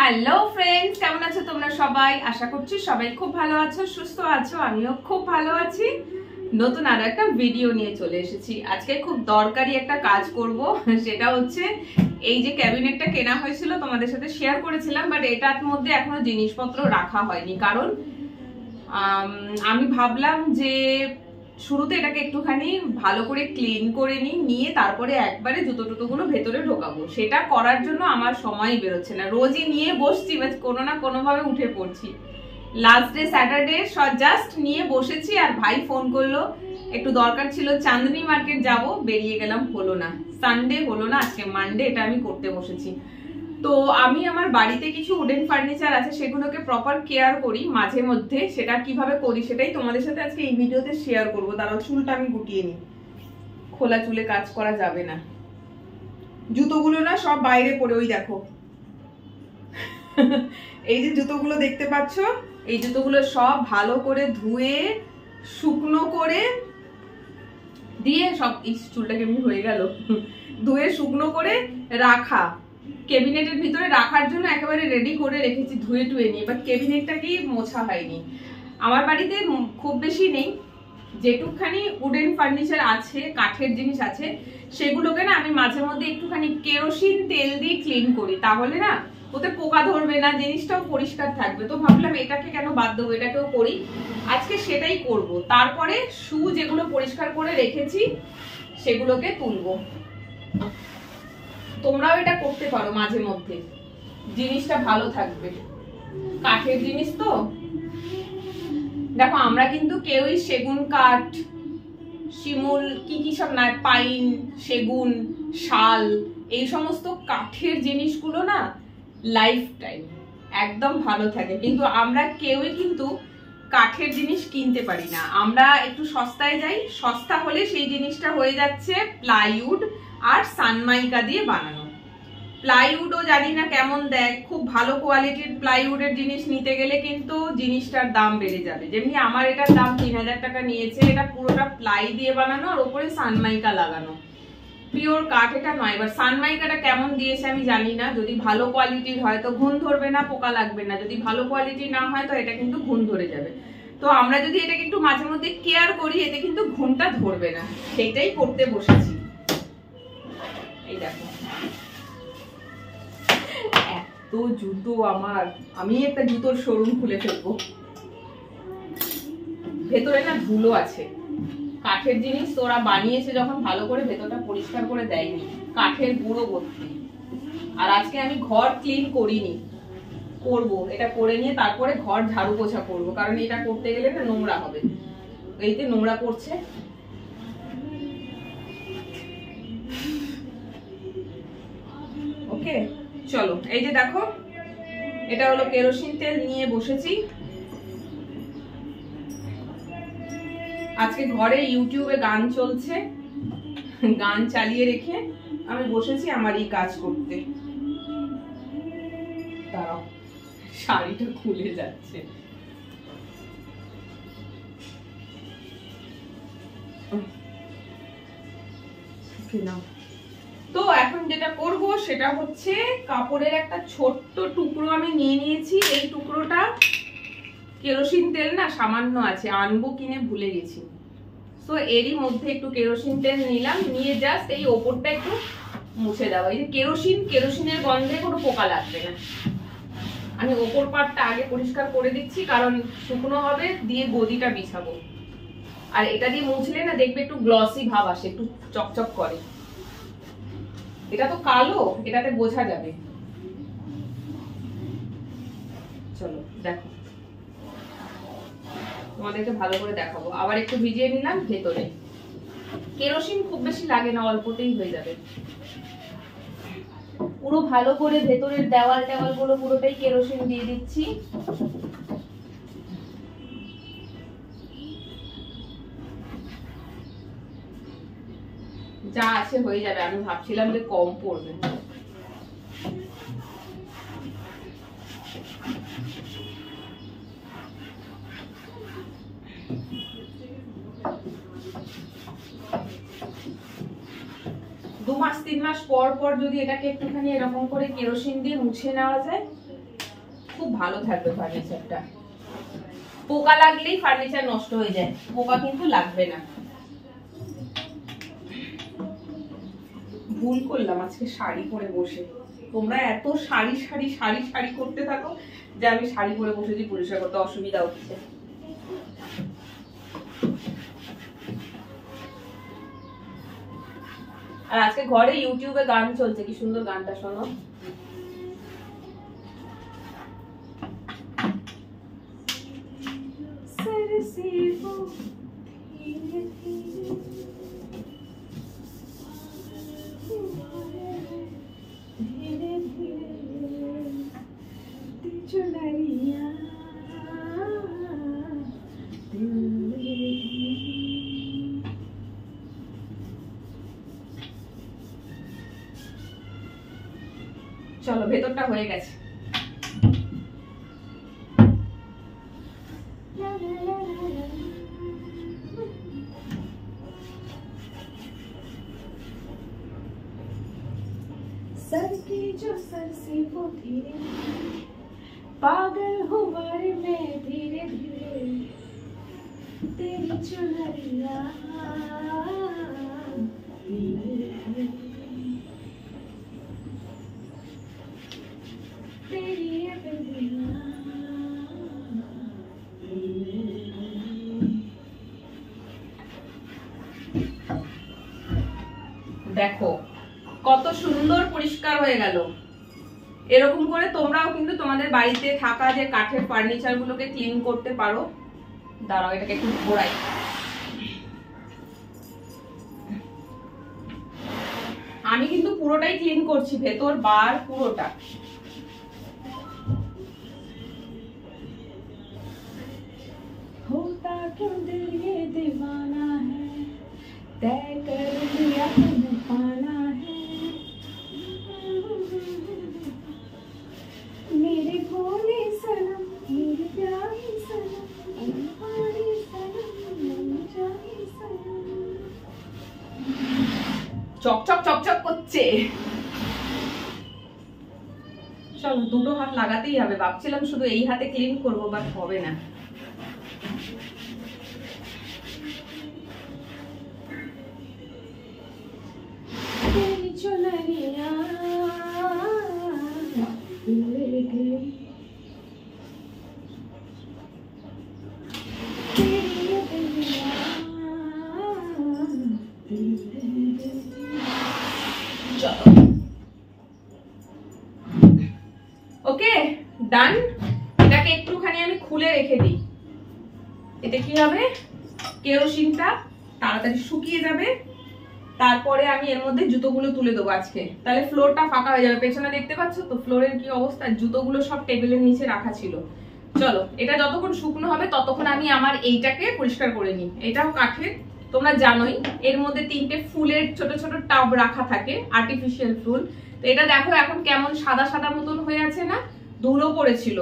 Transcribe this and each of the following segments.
Hello friends, কেমন আছো তোমরা সবাই? আশা করছি সবাই খুব ভালো আছো, সুস্থ আছো। আমিও খুব ভালো আছি। নতুন আরো একটা ভিডিও নিয়ে চলে এসেছি। আজকে খুব দরকারি একটা কাজ করব, সেটা হচ্ছে এই যে ক্যাবিনেটটা কেনা হয়েছিল তোমাদের সাথে শেয়ার করেছিলাম, বাট এটার মধ্যে এখনো জিনিসপত্র রাখা হয়নি। কারণ আমি ভাবলাম যে শুরুতে এটাকে একটুখানি ভালো করে ক্লিন করে নিয়ে তারপরে একবারে জুতো টুতোগুলো ভেতরে ঢোকাবো। সেটা করার জন্য আমার সময় বেরোচ্ছে না। রোজই নিয়ে বসছি, কোনো না কোনো ভাবে উঠে পড়ছি। লাস্ট ডে স্যাটারডে জাস্ট নিয়ে বসেছি, আর ভাই ফোন করলো, একটু দরকার ছিল, চাঁদনি মার্কেট যাব, বেরিয়ে গেলাম, হলো না। সানডে হলো না, আজকে মানডে, এটা আমি করতে বসেছি। তো আমি আমার বাড়িতে কিছু উডেন ফার্নিচার আছে, সেগুলোকে প্রপার কেয়ার করি মাঝে মধ্যে। সেটা কিভাবে করি সেটাই তোমাদের সাথে আজকে এই ভিডিওতে শেয়ার করবো। দাঁড়াও, চুলটা আমি গুটিয়ে নিই, খোলা চুলে কাজ করা যাবে না। জুতোগুলো না সব বাইরে পড়ে, ওই দেখো এই যে জুতোগুলো দেখতে পাচ্ছ, এই জুতোগুলো সব ভালো করে ধুয়ে শুকনো করে দিয়ে, সব এই চুলটা কেমনি হয়ে গেল, ধুয়ে শুকনো করে রাখা, ক্যাবিনেটের ভিতরে রাখার জন্য একেবারে রেডি করে রেখেছি, ধুয়ে টুয়ে নিয়ে। বাট ক্যাবিনেটটাকেই মোছা হয়নি। আমার বাড়িতে খুব বেশি নেই, যেটুকখানি উডেন ফার্নিচার আছে, কাঠের জিনিস আছে, সেগুলোকে না আমি মাঝে মধ্যে একটুখানি কেরোসিন তেল দিয়ে ক্লিন করি। তাহলে না ওতে পোকা ধরবে না, জিনিসটাও পরিষ্কার থাকবে। তো ভাবলাম এটাকে কেন বাদ দেবো, এটাকেও করি। আজকে সেটাই করব। তারপরে শু যেগুলো পরিষ্কার করে রেখেছি সেগুলোকে তুলবো। তোমরাও এটা করতে পারো মাঝে মধ্যে, জিনিসটা ভালো থাকবে। কাঠের জিনিস তো দেখো, আমরা কিন্তু কেউই সেগুন কাঠ, শিমুল, কি সব না, পাইন, সেগুন, শাল, এই সমস্ত কাঠের জিনিসগুলো না লাইফ টাইম একদম ভালো থাকে। কিন্তু আমরা কেউই কিন্তু কাঠের জিনিস কিনতে পারি না। আমরা একটু সস্তায় যাই, সস্তা হলে সেই জিনিসটা হয়ে যাচ্ছে প্লাইউড আর সানমাইকা দিয়ে বানানো। প্লাইউডও জানি না কেমন দেয়, খুব ভালো কোয়ালিটির প্লাইউডের জিনিস নিতে গেলে কিন্তু জিনিসটার দাম বেড়ে যাবে। যেমনি আমার এটার দাম 3000 টাকা নিয়েছে। এটা পুরোটা প্লাই দিয়ে বানানো, আর ওপরে সানমাইকা লাগানো, পিওর কাঠ এটা নয়। এবার সানমাইকাটা কেমন দিয়েছে আমি জানি না। যদি ভালো কোয়ালিটির হয় তো ঘুণ ধরবে না, পোকা লাগবে না। যদি ভালো কোয়ালিটি না হয় তো এটা কিন্তু ঘুণ ধরে যাবে। তো আমরা যদি এটাকে একটু মাঝে মধ্যে কেয়ার করি, এতে কিন্তু ঘুণটা ধরবে না। সেটাই করতে বসেছি। এই দেখো এত জুতো আমার, আমি একটা জুতোর শোরুম খুলে ফেলবো। ভেতরে না ধুলো আছে, কাঠের জিনিস তো ওরা বানিয়েছে যখন, ভালো করে ভেতরটা পরিষ্কার করে দেয়নি, কাঠের গুঁড়ো ভর্তি। আর আজকে আমি ঘর ক্লিন করিনি, করবো। এটা করে নিয়ে তারপরে ঘর ঝাড়ু পোছা করবো, কারণ এটা করতে গেলে না নোংরা হবে। এইতে নোংরা পড়ছে। ওকে চলো, এই যে দেখো, এটা হলো কেরোসিন তেল, নিয়ে বসেছি। আজকে ঘরে ইউটিউবে গান চলছে, গান চালিয়ে রেখে আমি বসেছি আমার এই কাজ করতে। দাঁড়াও, শাড়িটা খুলে যাচ্ছে। তো এখন যেটা করব সেটা হচ্ছে, কাপড়ের একটা ছোট্ট টুকরো আমি নিয়ে নিয়েছি। এই টুকরোটা কেরোসিন তেল না সামান্য আছে, আনবো কিনে ভুলে গেছি। তো এরই মধ্যে একটু কেরোসিন তেল নিলাম, নিয়ে জাস্ট এই ওপরটা একটু মুছে দেওয়া। এই যে কেরোসিনের গন্ধে কোনো পোকা লাগবে না। আমি ওপর পাটটা আগে পরিষ্কার করে দিচ্ছি, কারণ শুকনো হবে, দিয়ে গদিটা বিছাবো। আর এটা দিয়ে মুছলে না দেখবে একটু গ্লসি ভাব আসে, একটু চকচক করে। এটা তো কালো, এটাতে বোঝা যাবে। চলো দেখো, তোমাদেরকে ভালো করে দেখাবো। আবার একটু ভিজিয়ে নিলাম ভেতরে। কেরোসিন খুব বেশি লাগে না, অল্পতেই হয়ে যাবে। পুরো ভালো করে ভেতরের দেওয়াল গুলো পুরোটাই কেরোসিন দিয়ে দিচ্ছি। যা আছে হয়ে যাবে। আমি ভাবছিলাম যে কম পড়বে। দু মাস 3 মাস পর পর যদি এটাকে একটুখানি এরকম করে কেরোসিন দিয়ে মুছে নেওয়া যায়, খুব ভালো থাকবে ফার্নিচারটা। পোকা লাগলেই ফার্নিচার নষ্ট হয়ে যায়, পোকা কিন্তু লাগবে না। ভুল করলাম আজকে শাড়ি পরে বসে, তোমরা এত শাড়ি শাড়ি শাড়ি শাড়ি করতে থাকো যে আমি শাড়ি পরে বসেছি, পরিষ্কার করতে অসুবিধা হচ্ছে। আর আজকে ঘরে ইউটিউবে গান চলছে, কি সুন্দর গানটা শোনো। চলো, ভেতরটা হয়ে গেছে। सर की जो सर से वो धीरे पागल हुआ रे मैं धीरे धीरे तेरी चुनरिया तेरी देखो কত সুন্দর পরিষ্কার হয়ে গেল। এরকম করে তোমরাও কিন্তু তোমাদের বাড়িতে থাকা যে কাঠের ফার্নিচার গুলোকে ক্লিন করতে পারো। দাঁড়াও, এটাকে একটু ঘোরাই। আমি কিন্তু পুরোটাই ক্লিন করছি, ভেতর বার পুরোটা। होता क्यों दिल ये दीवाना है, तय कर लिया तुम्हें पाना है, मेरे भोले सनम मेरे प्यारे सनम तुम्हारे सनम मन जाए सनम। চকচক চকচক করছে। চলো, দুটো হাত লাগাতেই হবে। ভাবছিলাম শুধু এই হাতে ক্লিন করবো, বাট হবে না। ওকে, ডান। এটাকে একটুখানি আমি খুলে রেখে দিই। এতে কি হবে, কেরোসিনটা তাড়াতাড়ি শুকিয়ে যাবে। তারপরে আমি এর মধ্যে জুতোগুলো তুলে দেবো আজকে, তাহলে ফ্লোরটা ফাঁকা হয়ে যাবে। পেছনে দেখতে পাচ্ছ তো ফ্লোরের কি অবস্থা, জুতোগুলো সব টেবিলের নিচে রাখা ছিল। চলো, এটা যতক্ষণ শুকনো হবে ততক্ষণ আমি আমার এইটাকে পরিষ্কার করে নিই। এটাও কাঠের, তোমরা জানোই। এর মধ্যে 3টে ফুলের ছোট ছোট টাব রাখা থাকে, আর্টিফিশিয়াল ফুল। তো এটা দেখো এখন কেমন সাদা সাদা মতন হয়ে আছে না, ধুলো পড়েছিল।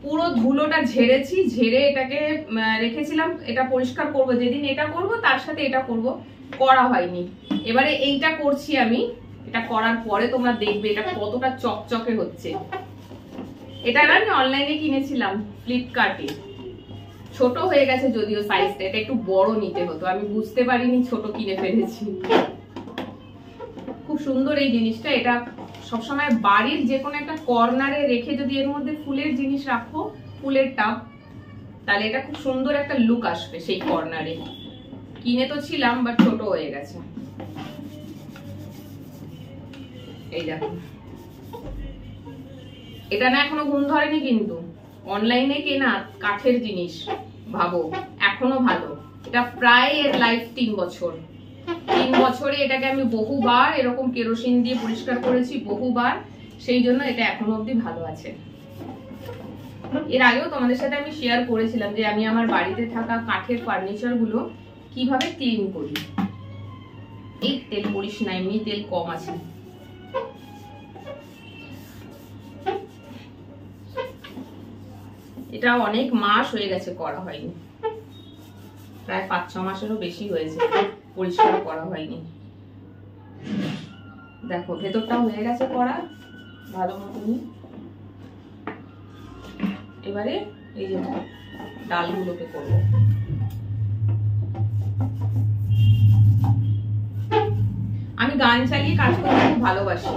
পুরো ধুলোটা ঝেড়েছি, ঝেড়ে এটাকে রেখেছিলাম। এটা পরিষ্কার করব যেদিন, এটা করব তার সাথে এটা করব, করা হয়নি। এবারে এইটা করছি আমি। এটা করার পরে তোমরা দেখবে এটা কতটা চকচকে হচ্ছে। এটা আমি অনলাইনে কিনেছিলাম, ফ্লিপকার্টে। ছোট হয়ে গেছে যদিও সাইজটা, এটা একটু বড় নিতে হতো, আমি বুঝতে পারিনি, ছোট কিনে ফেলেছি। খুব সুন্দর এই জিনিসটা। এটা সবসময় বাড়ির যে কোনো একটা কর্নারে রেখে যদি এর মধ্যে ফুলের জিনিস রাখো, ফুলের টাব, তাহলে এটা খুব সুন্দর একটা লুক আসবে সেই কর্নারে। কিনে তো ছিলাম, বাট ছোট হয়ে গেছে। এই দেখো, এটা না এখনো ঘুম ধরেনি, কিন্তু অনলাইনে কেনা কাঠের জিনিস ভাবো এখনো ভালো। এটা প্রায় এর লাইফ 3 বছর। 3 বছরে এটাকে আমি বহুবার এরকম কেরোসিন দিয়ে পরিষ্কার করেছি, বহুবার। সেই জন্য এটা এখনো অবধি ভালো আছে। এর আগেও তোমাদের সাথে আমি শেয়ার করেছিলাম যে আমি আমার বাড়িতে থাকা কাঠের ফার্নিচার গুলো কিভাবে ক্লিন করি। এই তেল পরিস না, এমনি তেল কম আছে। এটা অনেক মাস হয়ে গেছে করা হয়নি, প্রায় 5-6 মাসেরও বেশি হয়েছে পরিষ্কার করা হয়নি। দেখো ভেতরটাও হয়ে গেছে করা ভালো মতনই। এবারে এই যে ডালগুলোকে করবো। আমি গান চালিয়ে কাজ করতে খুব ভালোবাসি।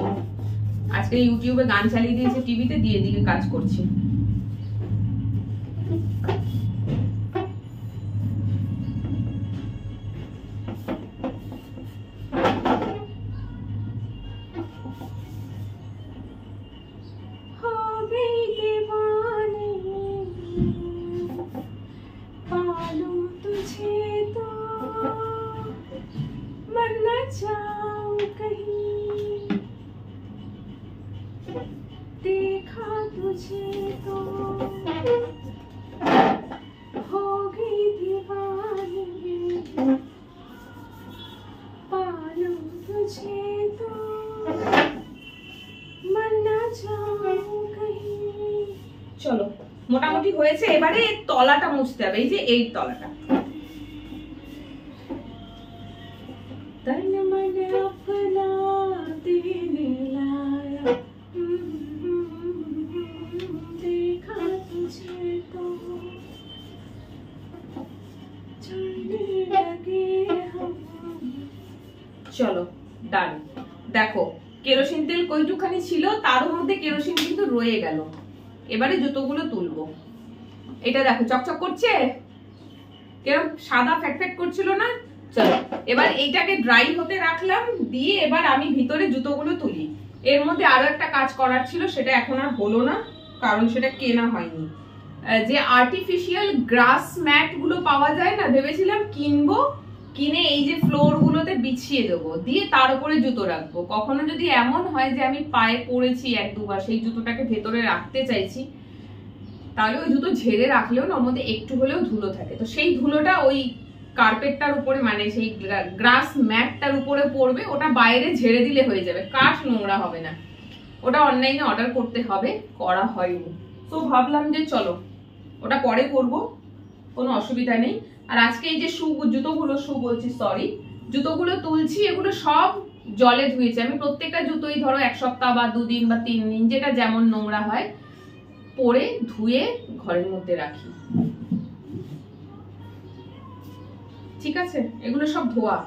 আজকে ইউটিউবে গান চালিয়ে দিয়েছে, টিভিতে দিয়ে দিকে কাজ করছি। देखा तुझे तो हो गई दीवानी, पालूं तुझे तो मरना चाहूं कहीं। চলো মোটামুটি হয়েছে। এবারে এর তলাটা মুছতে হবে, এই যে এই তলাটা। तन मन अपना देने लाया, देखा तुझे तो चढ़ने लगे हम। চলো ডান। দেখো কেরোসিন তেল কইটুখানি ছিল, তার মধ্যে কেরোসিন কিন্তু রয়ে গেল। এবারে জুতোগুলো তুলবো। এটা দেখো চকচক করছে, কেরম সাদা ফ্যাট করছিল না। চলো এবার এইটাকে ড্রাই হতে রাখলাম, দিয়ে এবার আমি ভিতরে জুতোগুলো তুলি। এর মধ্যে আরো একটা কাজ করার ছিল, সেটা এখন আর হলো না, কারণ সেটা কেনা হয়নি। যে আর্টিফিশিয়াল গ্রাস ম্যাট গুলো পাওয়া যায় না, ভেবেছিলাম কিনবো, কিনে এই যে ফ্লোর গুলোতে বিছিয়ে দেবো, দিয়ে তার উপরে জুতো রাখবো। কখনো যদি এমন হয় যে আমি পায়ে পড়েছি এক দুবার, সেই জুতোটাকে ভেতরে রাখতে চাইছি, তাহলে ওই জুতো ঝেড়ে রাখলেও না ওর মধ্যে একটু হলেও ধুলো থাকে, তো সেই ধুলোটা ওই কার্পেটটার উপরে, মানে সেই গ্রাস ম্যাটটার উপরে পড়বে, ওটা বাইরে ঝেড়ে দিলে হয়ে যাবে, কাঠ নোংরা হবে না। ওটা অনলাইনে অর্ডার করতে হবে, করা হয়নি। তো ভাবলাম যে চলো ওটা পরে করব, কোনো অসুবিধা নেই। আর আজকে এই যে জুতোগুলো তুলছি, এগুলো সব জলে ধুয়েছি আমি। প্রত্যেকটা জুতোই ধরো 1 সপ্তাহ বা 2 দিন বা 3 দিন, যেটা যেমন নোংরা হয়, পরে ধুয়ে ঘরের মধ্যে রাখি। ঠিক আছে, এগুলো সব ধোয়া,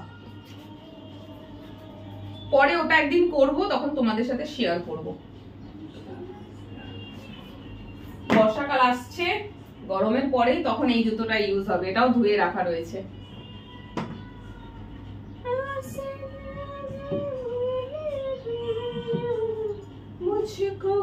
পরে ওটা একদিন করব, তখন তোমাদের সাথে শেয়ার করব। বর্ষাকাল আসছে, গরমের পরেই তখন এই জুতোটা ইউজ হবে, এটাও ধুয়ে রাখা রয়েছে। मुझको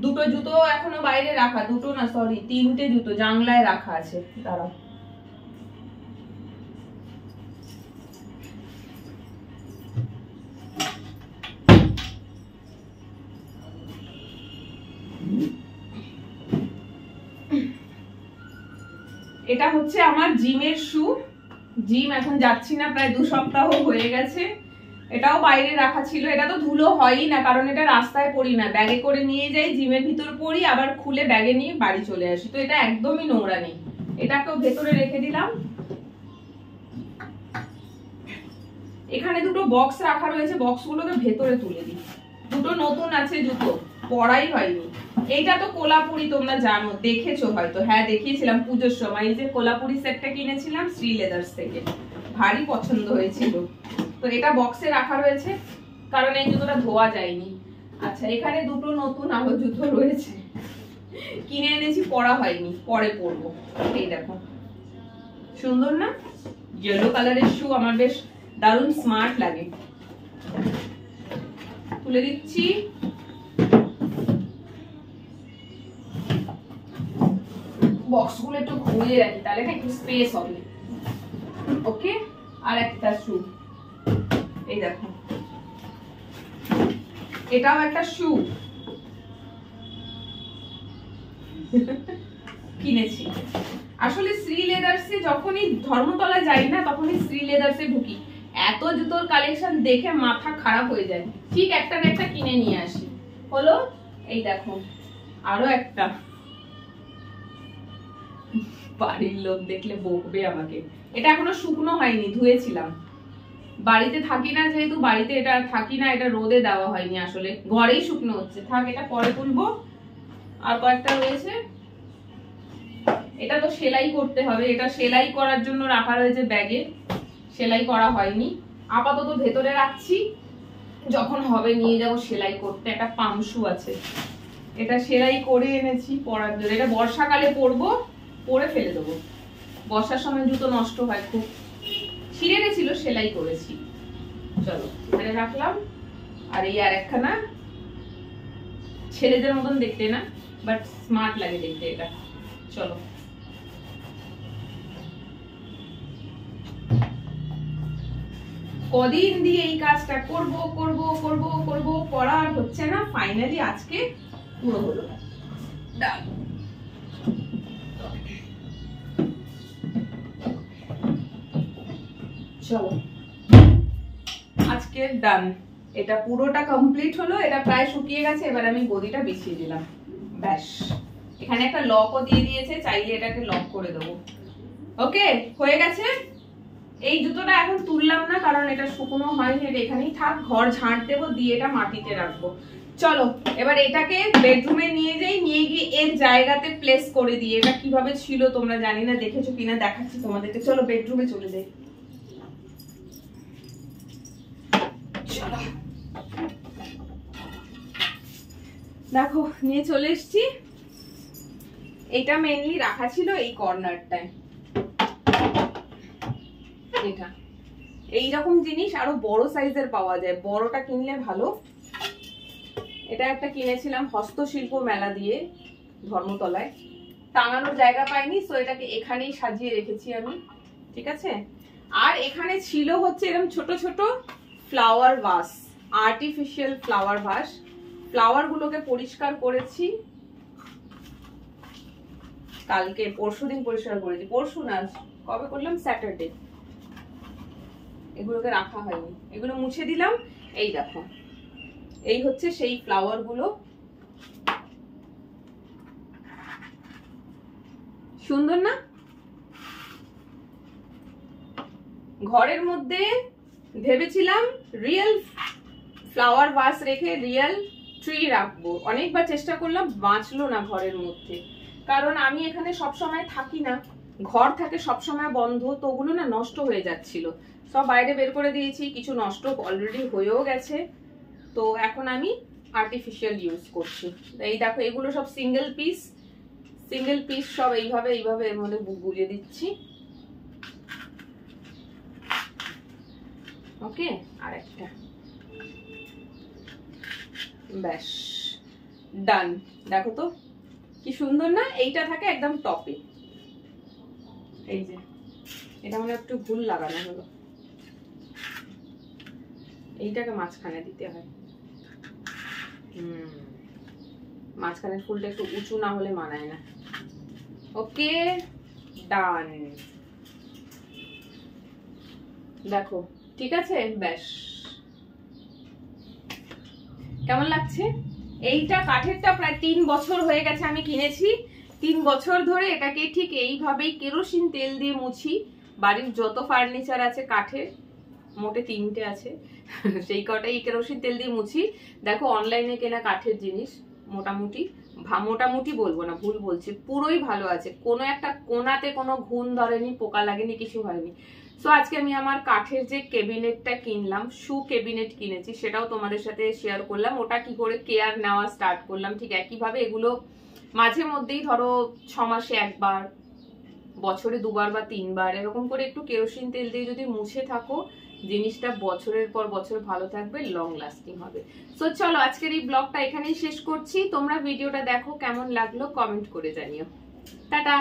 দুটো জুতো এখনো বাইরে রাখা, দুটো না সরি 3টে জুতো জানলায় রাখা আছে, দাঁড়াও। এটা হচ্ছে আমার জিমের শু। জিম এখন যাচ্ছি না, প্রায় 2 সপ্তাহ হয়ে গেছে। এটাও বাইরে রাখা ছিল, এটা তো ধুলো হয়ই না, কারণ এটা রাস্তায় পরি না, ব্যাগে করে নিয়ে যাই, জিমের ভিতর পরি, আবার খুলে ব্যাগে নিয়ে বাড়ি চলে আসি, তো এটা একদমই নোংরা নেই। এটাকেও ভেতরে রেখে দিলাম। এখানে দুটো বক্স রাখা রয়েছে, বক্সগুলোকে ভেতরে তুলে দিই। দুটো নতুন আছে জুতো, পরাই হয়নি। এইটা তো কোলাপুরি, তোমরা জানো, দেখেছো হয়তো। হ্যাঁ দেখিয়েছিলাম পুজোর সময়, এই যে কোলাপুরি সেটটা কিনেছিলাম শ্রী লেদার্স থেকে, ভারী পছন্দ হয়েছিল। তো এটা বক্সে রাখা রয়েছে, কারণ এই জুতোটা ধোয়া যায়নি। আচ্ছা, এখানে দুটো নতুন আরো জুতো রয়েছে, কিনে এনেছি, পরা হয়নি, পরে পরবো। এই দেখো, সুন্দর না? ইয়েলো কালারের শু, আমার বেশ দারুণ স্মার্ট লাগে। তুলে দিচ্ছি। বক্সগুলো একটু ঘুরিয়ে রাখি, তাহলে না একটু স্পেস হবে। ওকে, আর একটা শু, এই দেখো, এটাও একটা শু কিনেছি। আসলে শ্রী লেদার্সে যখনই ধর্মতলা যাই না তখনই শ্রী লেদার্সে ঢুকি, এত জুতোর কালেকশন দেখে মাথা খারাপ হয়ে যায়, ঠিক একটা না একটা কিনে নিয়ে আসি। হলো এই দেখো আরো একটা, বাড়ির লোক দেখলে বকবে আমাকে। এটা এখনো শুকনো হয়নি, ধুয়েছিলাম। বাড়িতে থাকি না যেহেতু, বাড়িতে এটা থাকি না, এটা রোদে দেওয়া হয়নি, আসলে ঘরেই শুকনো হচ্ছে। থাক, এটা পরে তুলবো। আর কয়েকটা রয়েছে, এটা তো সেলাই করতে হবে, এটা সেলাই করার জন্য রাখা রয়েছে ব্যাগে, সেলাই করা হয়নি। আপাতত ভেতরে রাখছি, যখন হবে নিয়ে যাব সেলাই করতে। একটা পামসু আছে, এটা সেলাই করে এনেছি পরার জন্য, এটা বর্ষাকালে পরবো, পরে ফেলে দেবো। বর্ষার সময় জুতো নষ্ট হয় খুব, ছিঁড়ে গেছিল, সেলাই করেছি। চলো এখানে রাখলাম। আর এই আর একখানা, ছেলেদের মতন দেখতে না, বাট স্মার্ট লাগে দেখতে এটা। চলো কদিন দিয়ে এই কাজটা করব করব করব করব, করা হচ্ছে না, ফাইনালি আজকে পুরো হলো। চলো আজকে ডান, এটা পুরোটা কমপ্লিট হলো, এটা প্রায় শুকিয়ে গেছে। এবার আমি গদিটা বিছিয়ে দিলাম, ব্যাস। এখানে একটা লকও দিয়ে দিয়েছে, চাইলে এটাকে লক করে দেবো। ওকে, হয়ে গেছে। এই জুতোটা এখন তুললাম না, কারণ এটা শুকনো হয়নি, এটা এখানেই থাক। ঘর ঝাঁট দেবো, দিয়ে এটা মাটিতে রাখবো। চলো এবার এটাকে বেডরুমে নিয়ে যাই, নিয়ে গিয়ে এর জায়গাতে প্লেস করে দিই। এটা কিভাবে ছিল তোমরা জানি না, দেখেছো কিনা দেখাচ্ছি তোমাদেরকে। চলো বেডরুমে চলে যাই। চলো দেখো নিয়ে চলে এসছি। এটা মেইনলি রাখা ছিল এই কর্নারটায়। এটা এইরকম জিনিস আরো বড় সাইজের পাওয়া যায়, বড়টা কিনলে ভালো। এটা একটা কিনেছিলাম হস্তশিল্প মেলা দিয়ে ধর্মতলায়, টাঙানোর জায়গা পাইনি, সো এটাকে এখানেই সাজিয়ে রেখেছি আমি, ঠিক আছে। আর এখানে ছিল হচ্ছে এরকম ছোট ছোট flower vase, artificial flower vase. Flower গুলোকে পরিষ্কার করেছি কালকে, পরশুদিন পরিষ্কার করেছি। পরশু না, কবে করলাম, স্যাটারডে। এগুলোকে রাখা হয়নি, এগুলো মুছে দিলাম। এই দেখো, এই হচ্ছে সেই ফ্লাওয়ার গুলো, সুন্দর না? ঘরের মধ্যে ভেবেছিলাম রিয়েল ফ্লাওয়ার ভাস রেখে রিয়েল ট্রি রাখবো, অনেকবার চেষ্টা করলাম, বাঁচলো না ঘরের মধ্যে। কারণ আমি এখানে সব সময় থাকি না, ঘর থাকে সব সময় বন্ধ, তো ওগুলো না নষ্ট হয়ে যাচ্ছিল। সব বাইরে বের করে দিয়েছি, কিছু নষ্ট অলরেডি হয়েও গেছে। তো এখন আমি আর্টিফিশিয়াল ইউজ করছি। এই দেখো এগুলো সব সিঙ্গেল পিস সব এইভাবে এইভাবে এর মধ্যে গুলিয়ে দিচ্ছি। ওকে, আর একটা, ব্যাস ডান। দেখো তো কি সুন্দর না? এইটা থাকে একদম টপে। এই যে এটা মানে একটু ভুল লাগানো হলো, এইটাকে মাঝখানে দিতে হয়। মাঝখানের ফুলটা একটু উঁচু না হলে মানায় না। ওকে ডান, দেখো ঠিক আছে, ব্যাস। কেমন লাগছে? এইটা কাঠেরটা প্রায় 3 বছর হয়ে গেছে আমি কিনেছি। 3 বছর ধরে এটাকে ঠিক এইভাবেই কেরোসিন তেল দিয়ে মুছি। বাড়ির যত ফার্নিচার আছে কাঠের, মোটে 3টে আছে, সেই কটাই কেরোসিন তেল দিয়ে মুছি। দেখো অনলাইনে কেনা কাঠের জিনিস মোটামুটি বলবো না, ভুল বলছি, পুরোই ভালো আছে। কোনো একটা কোনাতে কোনো ঘুণ ধরেনি, পোকা লাগেনি, কিছু হয়নি। সো আজকে আমি আমার কাঠের যে ক্যাবিনেটটা কিনলাম, শু ক্যাবিনেট কিনেছি, সেটাও তোমাদের সাথে শেয়ার করলাম। ওটা কি করে কেয়ার নেওয়া স্টার্ট করলাম, ঠিক একইভাবে এগুলো মাঝে মধ্যেই ধরো 6 মাসে একবার, বছরে 2বার বা 3বার এরকম করে একটু কেরোসিন তেল দিয়ে যদি মুছে থাকো, জিনিসটা বছরের পর বছর ভালো থাকবে, লং লাস্টিং হবে। সো চলো আজকের এই ব্লগটা এখানেই শেষ করছি। তোমরা ভিডিওটা দেখো, কেমন লাগলো কমেন্ট করে জানিও। টাটা।